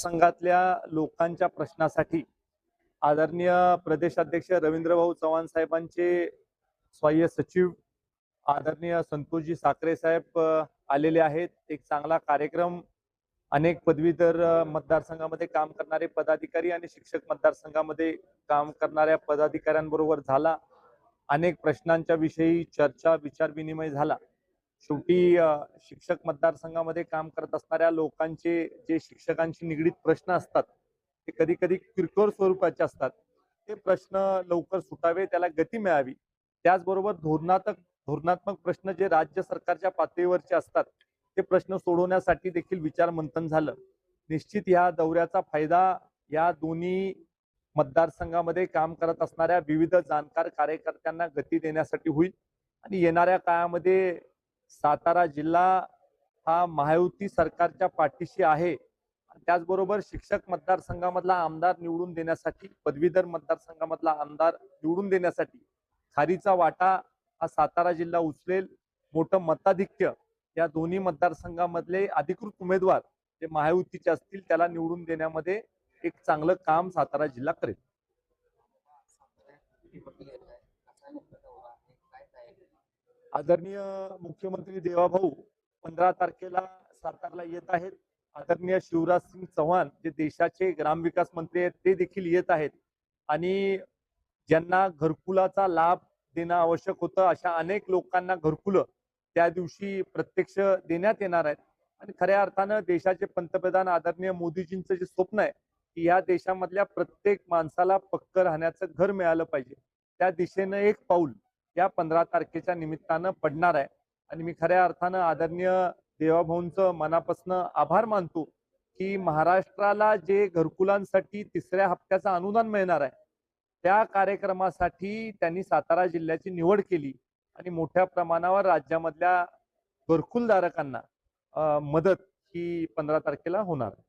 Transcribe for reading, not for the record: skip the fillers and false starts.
मतदारसंघातल्या लोकांच्या प्रश्नासाठी आदरणीय प्रदेशाध्यक्ष रवींद्रभाऊ चव्हाण साहेबांचे सहाय्य सचिव आदरणीय संतोषजी साखरे साहेब आलेले आहेत। एक चांगला कार्यक्रम अनेक पदवीधर मतदारसंघामध्ये काम करणारे पदाधिकारी आणि शिक्षक मतदारसंघामध्ये काम करणाऱ्या पदाधिकाऱ्यांबरोबर झाला। अनेक प्रश्नांच्या विषयी चर्चा विचार विनिमय झाला। शेवटी शिक्षक मतदारसंघामध्ये काम करत असणाऱ्या लोकांचे जे शिक्षकांशी निगडीत प्रश्न असतात ते कधी कधी किरकोळ स्वरूपाचे असतात। ते प्रश्न लवकर सुटावे, त्याला गती मिळावी। त्याचबरोबर धोरणात्मक प्रश्न जे राज्य सरकारच्या पातळीवरचे असतात ते प्रश्न सोडवण्यासाठी देखील विचार मंथन झालं। निश्चित या दौऱ्याचा फायदा या दोन्ही मतदारसंघामध्ये काम करत असणाऱ्या विविध जाणकार कार्यकर्त्यांना गती देण्यासाठी होईल आणि येणाऱ्या काळामध्ये सातारा जिल्हा हा महायुती सरकारच्या पाठीशी आहे। त्याचबरोबर शिक्षक मतदारसंघामधला आमदार निवडून देण्यासाठी, पदवीधर मतदारसंघामधला आमदार निवडून देण्यासाठी खारीचा वाटा हा सातारा जिल्हा उचलेल। मोठं मताधिक्य या दोन्ही मतदारसंघामधले अधिकृत उमेदवार जे महायुतीचे असतील त्याला निवडून देण्यामध्ये एक चांगलं काम सातारा जिल्हा करेल। आदरणीय मुख्यमंत्री देवाभाऊ 15 तारखेला सातारला येत आहेत। आदरणीय शिवराज सिंग चौहान जे देशाचे ग्रामविकास मंत्री आहेत ते देखील येत आहेत आणि ज्यांना घरकुलाचा लाभ देणं आवश्यक होतं अशा अनेक लोकांना घरकुलं त्या दिवशी प्रत्यक्ष देण्यात येणार आहेत। आणि खऱ्या अर्थानं देशाचे पंतप्रधान आदरणीय मोदीजींचं जे स्वप्न आहे की या देशामधल्या प्रत्येक माणसाला पक्क राहण्याचं घर मिळालं पाहिजे, त्या दिशेनं एक पाऊल या 15 तारखेच्या निमित्तानं पडणार आहे। आणि मी खऱ्या अर्थानं आदरणीय देवाभाऊंचं मनापासून आभार मानतो की महाराष्ट्राला जे घरकुलांसाठी 3ऱ्या हप्त्याचं अनुदान मिळणार आहे त्या कार्यक्रमासाठी त्यांनी सातारा जिल्ह्याची निवड केली आणि मोठ्या प्रमाणावर राज्यामधल्या घरकुलधारकांना मदत ही 15 तारखेला होणार आहे।